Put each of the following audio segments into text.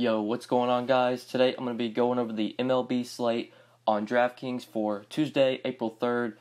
Yo, what's going on, guys? Today I'm going to be going over the MLB slate on DraftKings for Tuesday, April 3rd.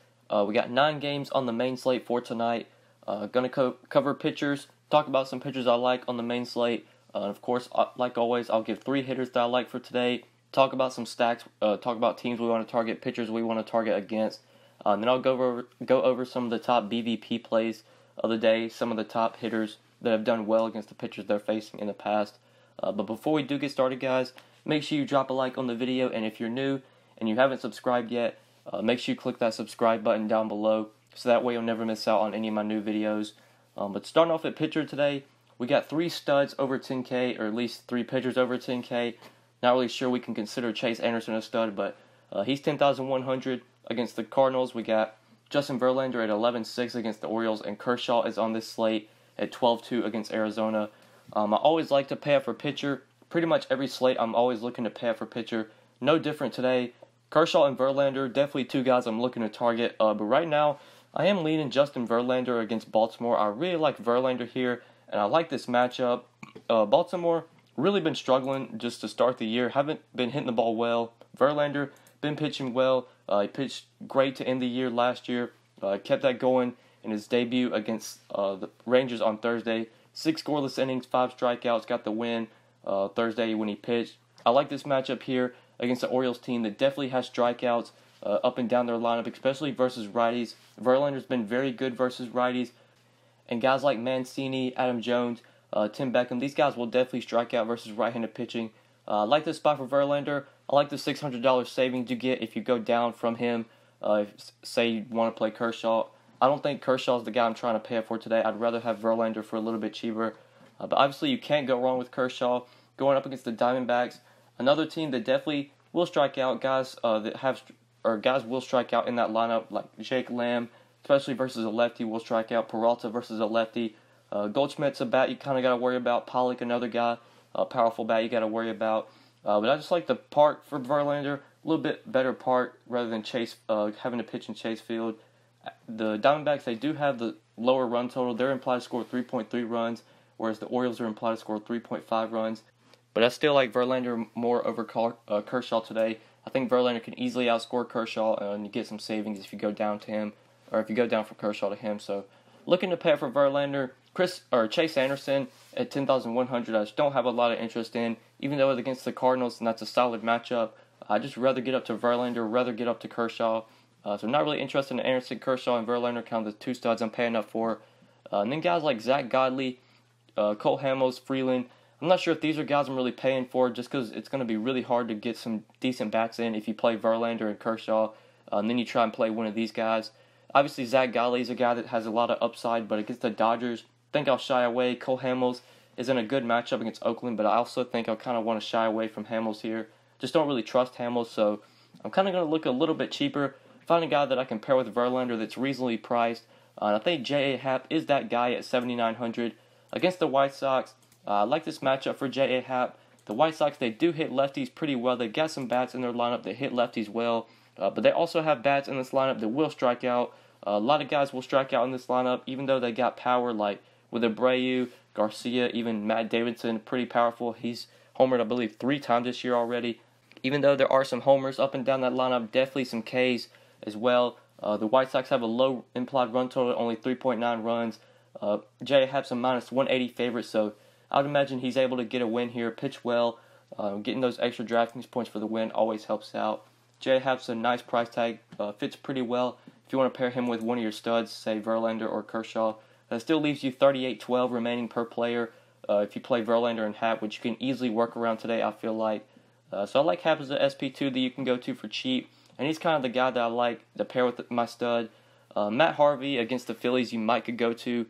We got 9 games on the main slate for tonight. Going to cover pitchers, talk about some pitchers I like on the main slate. Of course, like always, I'll give 3 hitters that I like for today. Talk about some stacks, talk about teams we want to target, pitchers we want to target against. Then I'll go over some of the top BVP plays of the day, some of the top hitters that have done well against the pitchers they're facing in the past. But before we do get started, guys, make sure you drop a like on the video, and if you're new and you haven't subscribed yet, make sure you click that subscribe button down below, so that way you'll never miss out on any of my new videos. But starting off at pitcher today, we got 3 studs over 10K, or at least 3 pitchers over 10K. Not really sure we can consider Chase Anderson a stud, but he's 10,100 against the Cardinals. We got Justin Verlander at 11.6 against the Orioles, and Kershaw is on this slate at 12.2 against Arizona. I always like to pay up for pitcher. Pretty much every slate, I'm always looking to pay up for pitcher. No different today. Kershaw and Verlander, definitely 2 guys I'm looking to target. But right now, I am leaning Justin Verlander against Baltimore. I really like Verlander here, and I like this matchup. Baltimore really been struggling just to start the year. Haven't been hitting the ball well. Verlander been pitching well. He pitched great to end the year last year. Kept that going in his debut against the Rangers on Thursday. 6 scoreless innings, 5 strikeouts, got the win Thursday when he pitched. I like this matchup here against the Orioles team that definitely has strikeouts up and down their lineup, especially versus righties. Verlander's been very good versus righties. And guys like Mancini, Adam Jones, Tim Beckham, these guys will definitely strike out versus right-handed pitching. I like this spot for Verlander. I like the $600 savings you get if you go down from him. Say you want to play Kershaw. I don't think Kershaw's the guy I'm trying to pay up for today. I'd rather have Verlander for a little bit cheaper. But obviously you can't go wrong with Kershaw going up against the Diamondbacks. Another team that definitely will strike out, guys guys will strike out in that lineup, like Jake Lamb, especially versus a lefty, will strike out. Peralta versus a lefty. Goldschmidt's a bat you kind of got to worry about. Pollock, another guy, powerful bat you got to worry about. But I just like the park for Verlander, a little bit better park rather than Chase having to pitch in Chase Field. The Diamondbacks, they do have the lower run total. They're implied to score 3.3 runs, whereas the Orioles are implied to score 3.5 runs. But I still like Verlander more over Kershaw today. I think Verlander can easily outscore Kershaw, and you get some savings if you go down to him, or if you go down from Kershaw to him. So looking to pay for Verlander. Chase Anderson at 10,100, I just don't have a lot of interest in, even though it's against the Cardinals and that's a solid matchup. I'd just rather get up to Verlander, rather get up to Kershaw. So I'm not really interested in Anderson, Kershaw, and Verlander, kind of the 2 studs I'm paying up for. And then guys like Zach Godley, Cole Hamels, Freeland. I'm not sure if these are guys I'm really paying for, just because it's going to be really hard to get some decent bats in if you play Verlander and Kershaw, and then you try and play one of these guys. Obviously, Zach Godley is a guy that has a lot of upside, but against the Dodgers, I think I'll shy away. Cole Hamels is in a good matchup against Oakland, but I also think I'll kind of want to shy away from Hamels here. Just don't really trust Hamels, so I'm kind of going to look a little bit cheaper. Find a guy that I can pair with Verlander that's reasonably priced. I think J.A. Happ is that guy at 7,900 against the White Sox. I like this matchup for J.A. Happ. The White Sox, they do hit lefties pretty well. They've got some bats in their lineup that hit lefties well, but they also have bats in this lineup that will strike out. A lot of guys will strike out in this lineup, even though they got power, like with Abreu, Garcia, even Matt Davidson, pretty powerful. He's homered, I believe, 3 times this year already. Even though there are some homers up and down that lineup, definitely some Ks as well. The White Sox have a low implied run total, only 3.9 runs. J.A. Happ's a minus 180 favorite, so I would imagine he's able to get a win here, pitch well. Getting those extra DraftKings points for the win always helps out. J.A. Happ's a nice price tag, fits pretty well. If you want to pair him with one of your studs, say Verlander or Kershaw, that still leaves you 38.12 remaining per player if you play Verlander and Happ, which you can easily work around today, I feel like. So I like Happ as an SP2 that you can go to for cheap. And he's kind of the guy that I like to pair with my stud. Matt Harvey against the Phillies you might could go to.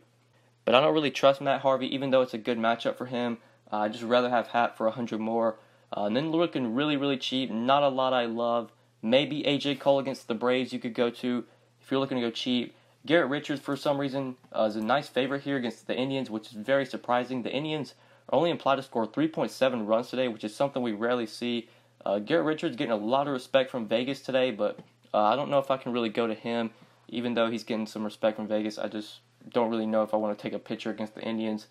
But I don't really trust Matt Harvey, even though it's a good matchup for him. I'd just rather have Happ for 100 more. And then looking really, really cheap, not a lot I love. Maybe A.J. Cole against the Braves you could go to if you're looking to go cheap. Garrett Richards, for some reason, is a nice favorite here against the Indians, which is very surprising. The Indians are only implied to score 3.7 runs today, which is something we rarely see. Garrett Richards getting a lot of respect from Vegas today, but I don't know if I can really go to him, even though he's getting some respect from Vegas. I just don't really know if I want to take a pitcher against the Indians.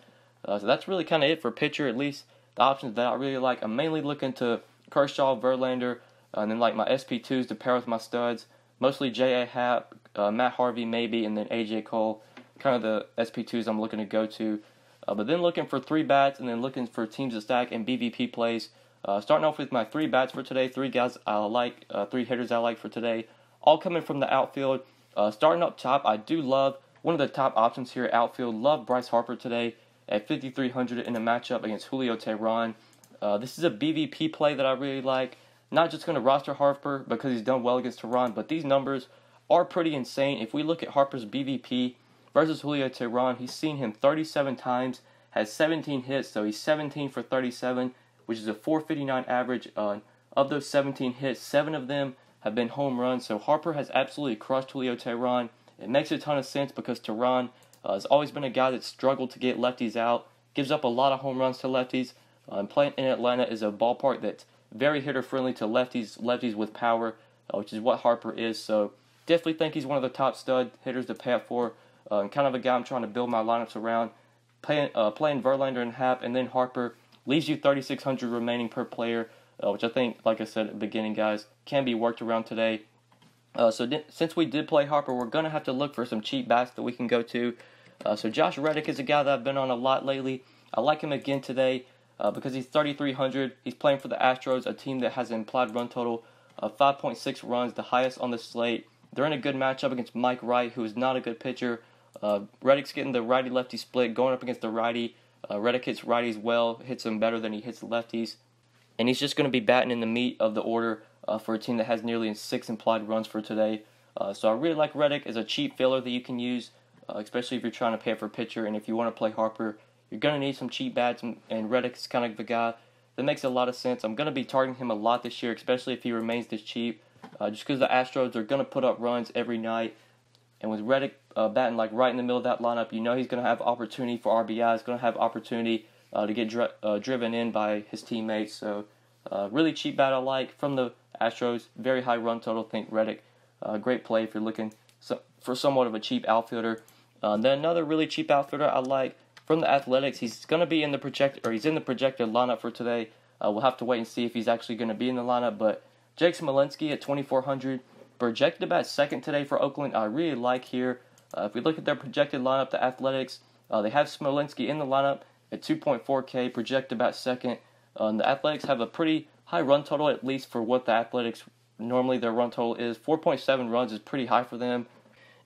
So that's really kind of it for pitcher, at least the options that I really like, I'm mainly looking to Kershaw, Verlander, and then like my SP2s to pair with my studs. Mostly J.A. Happ, Matt Harvey maybe, and then A.J. Cole. Kind of the SP2s I'm looking to go to. But then looking for 3 bats and then looking for teams to stack and BVP plays. Starting off with my 3 bats for today, 3 guys I like, 3 hitters I like for today. All coming from the outfield. Starting up top, I do love one of the top options here at outfield. Love Bryce Harper today at 5,300 in a matchup against Julio Teheran. This is a BVP play that I really like. Not just going to roster Harper because he's done well against Teheran, but these numbers are pretty insane. If we look at Harper's BVP versus Julio Teheran, he's seen him 37 times, has 17 hits, so he's 17 for 37, which is a 459 average. Of those 17 hits, 7 of them have been home runs, so Harper has absolutely crushed Julio Teheran. It makes a ton of sense because Teheran has always been a guy that struggled to get lefties out, gives up a lot of home runs to lefties, and playing in Atlanta is a ballpark that's very hitter-friendly to lefties with power, which is what Harper is. So definitely think he's one of the top stud hitters to pay up for, and kind of a guy I'm trying to build my lineups around. Playing Verlander and Happ, and then Harper leaves you 3,600 remaining per player, which I think, like I said at the beginning, guys, can be worked around today. Since we did play Harper, we're going to have to look for some cheap bats that we can go to. So Josh Reddick is a guy that I've been on a lot lately. I like him again today because he's 3,300. He's playing for the Astros, a team that has an implied run total of 5.6 runs, the highest on the slate. They're in a good matchup against Mike Wright, who is not a good pitcher. Reddick's getting the righty-lefty split, going up against the righty. Reddick hits righties well, hits them better than he hits lefties. And he's just going to be batting in the meat of the order for a team that has nearly 6 implied runs for today. So I really like Reddick as a cheap filler that you can use, especially if you're trying to pay for a pitcher. And if you want to play Harper, you're going to need some cheap bats, and Reddick is kind of the guy that makes a lot of sense. I'm going to be targeting him a lot this year, especially if he remains this cheap, just because the Astros are going to put up runs every night. And with Reddick batting like right in the middle of that lineup, you know he's going to have opportunity for RBI. He's going to have opportunity to get driven in by his teammates. So really cheap bat I like from the Astros. Very high run total. Think Reddick. Great play if you're looking for somewhat of a cheap outfielder. Then another really cheap outfielder I like from the Athletics. He's going to be in the projected lineup for today. We'll have to wait and see if he's actually going to be in the lineup. But Jake Smolinski at 2,400. Projected to bat second today for Oakland. I really like here. If we look at their projected lineup, the Athletics, they have Smolinski in the lineup at 2.4K, projected to bat second. The Athletics have a pretty high run total, at least for what the Athletics normally their run total is. 4.7 runs is pretty high for them.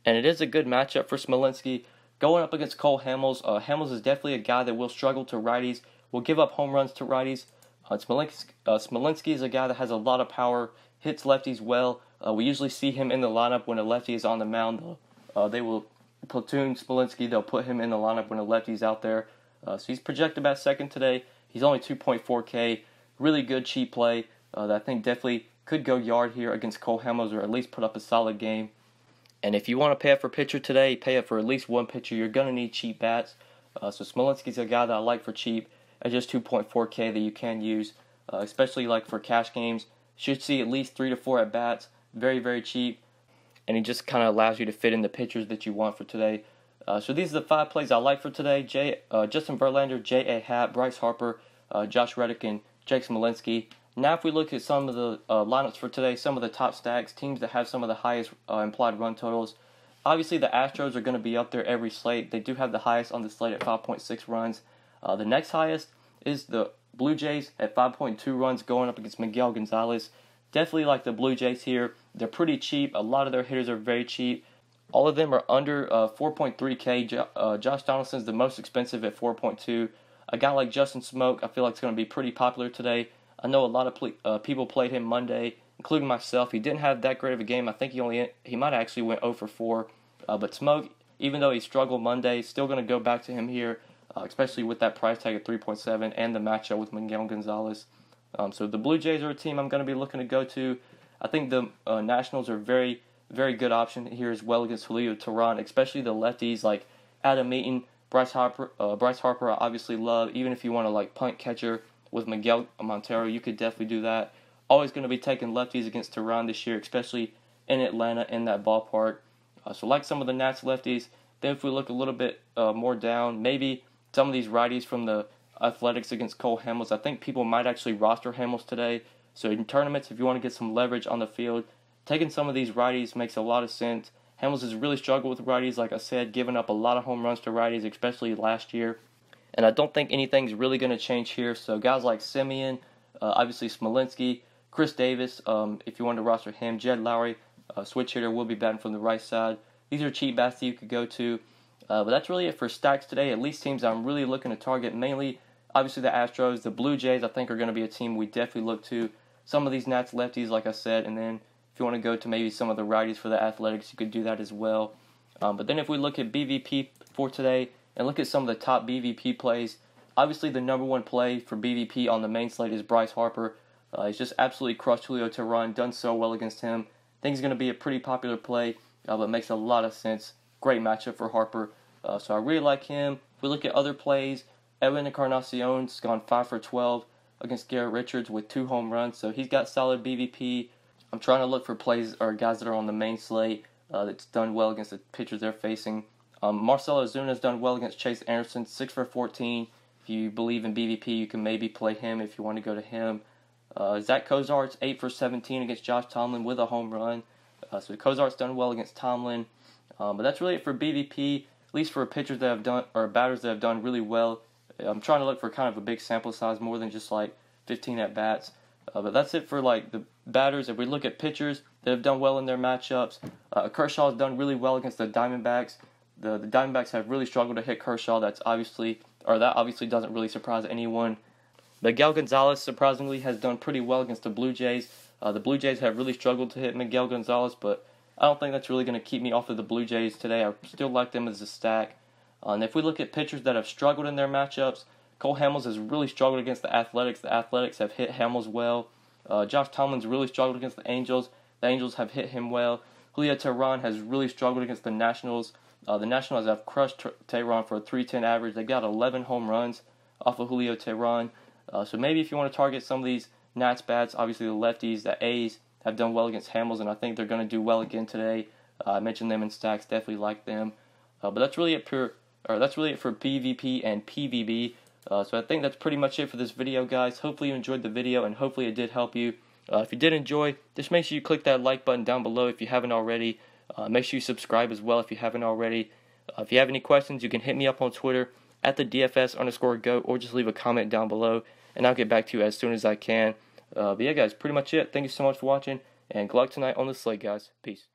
And it is a good matchup for Smolinski. Going up against Cole Hamels. Hamels is definitely a guy that will struggle to righties, will give up home runs to righties. Smolinski is a guy that has a lot of power, hits lefties well. We usually see him in the lineup when a lefty is on the mound. They will platoon Smolinski. They'll put him in the lineup when a lefty's out there. So he's projected about second today. He's only 2.4K. Really good cheap play that I think definitely could go yard here against Cole Hamels, or at least put up a solid game. And if you want to pay up for pitcher today, pay up for at least one pitcher. You're going to need cheap bats. So Smolinski's a guy that I like for cheap at just 2.4K that you can use, especially like for cash games. Should see at least 3 to 4 at bats. Very, very cheap. And he just kind of allows you to fit in the pitchers that you want for today. So these are the 5 plays I like for today. Justin Verlander, J.A. Happ, Bryce Harper, Josh Reddick, and Jake Smolinski. Now if we look at some of the lineups for today, some of the top stacks, teams that have some of the highest implied run totals. Obviously the Astros are going to be up there every slate. They do have the highest on the slate at 5.6 runs. The next highest is the Blue Jays at 5.2 runs, going up against Miguel Gonzalez. Definitely like the Blue Jays here. They're pretty cheap. A lot of their hitters are very cheap. All of them are under 4.3K. Josh Donaldson's the most expensive at 4.2. A guy like Justin Smoke, I feel like it's going to be pretty popular today. I know a lot of people played him Monday, including myself. He didn't have that great of a game. I think he might have actually went 0 for 4. But Smoke, even though he struggled Monday, still going to go back to him here, especially with that price tag at 3.7 and the matchup with Miguel Gonzalez. So the Blue Jays are a team I'm going to be looking to go to. I think the Nationals are very, very good option here as well against Julio Teheran, especially the lefties like Adam Eaton, Bryce Harper. I obviously love. Even if you want to like punt catcher with Miguel Montero, you could definitely do that. Always going to be taking lefties against Teheran this year, especially in Atlanta in that ballpark. So like some of the Nats lefties. Then if we look a little bit more down, maybe some of these righties from the Athletics against Cole Hamels. I think people might actually roster Hamels today. So in tournaments, if you want to get some leverage on the field, taking some of these righties makes a lot of sense. Hamels has really struggled with righties, like I said, giving up a lot of home runs to righties, especially last year. And I don't think anything's really going to change here. So guys like Simeon, obviously Smolinski, Chris Davis, if you want to roster him, Jed Lowry, switch hitter, will be batting from the right side. These are cheap bats that you could go to. But that's really it for stacks today. At least teams I'm really looking to target, mainly, obviously the Astros. The Blue Jays, I think, are going to be a team we definitely look to. Some of these Nats lefties, like I said, and then if you want to go to maybe some of the righties for the Athletics, you could do that as well. But then if we look at BVP for today and look at some of the top BVP plays, obviously the number one play for BVP on the main slate is Bryce Harper. He's just absolutely crushed Julio Teheran, done so well against him. I think he's going to be a pretty popular play, but makes a lot of sense. Great matchup for Harper. So I really like him. If we look at other plays, Edwin Encarnacion's gone 5 for 12 against Garrett Richards with 2 home runs. So he's got solid BVP. I'm trying to look for plays or guys that are on the main slate that's done well against the pitchers they're facing. Marcell Ozuna's done well against Chase Anderson, 6 for 14. If you believe in BVP, you can maybe play him if you want to go to him. Zach Cozart's 8 for 17 against Josh Tomlin with a home run. So Cozart's done well against Tomlin. But that's really it for BVP, at least for pitchers that have done, or batters that have done really well. I'm trying to look for kind of a big sample size, more than just like 15 at-bats. But that's it for like the batters. If we look at pitchers that have done well in their matchups, Kershaw's done really well against the Diamondbacks. The Diamondbacks have really struggled to hit Kershaw. That obviously doesn't really surprise anyone. Miguel Gonzalez, surprisingly, has done pretty well against the Blue Jays. The Blue Jays have really struggled to hit Miguel Gonzalez, but I don't think that's really going to keep me off of the Blue Jays today. I still like them as a stack. And if we look at pitchers that have struggled in their matchups, Cole Hamels has really struggled against the Athletics. The Athletics have hit Hamels well. Josh Tomlin's really struggled against the Angels. The Angels have hit him well. Julio Teheran has really struggled against the Nationals. The Nationals have crushed Teheran for a .310 average. They got 11 home runs off of Julio Teheran. So maybe if you want to target some of these Nats bats, obviously the lefties, the A's have done well against Hamels, and I think they're going to do well again today. I mentioned them in stacks, definitely like them. But that's really it for BVP and PVB. So I think that's pretty much it for this video, guys. Hopefully you enjoyed the video, and hopefully it did help you. If you did enjoy, just make sure you click that like button down below if you haven't already. Make sure you subscribe as well if you haven't already. If you have any questions, you can hit me up on Twitter at the DFS_GOAT, or just leave a comment down below, and I'll get back to you as soon as I can. But yeah, guys, pretty much it. Thank you so much for watching, and good luck tonight on the slate, guys. Peace.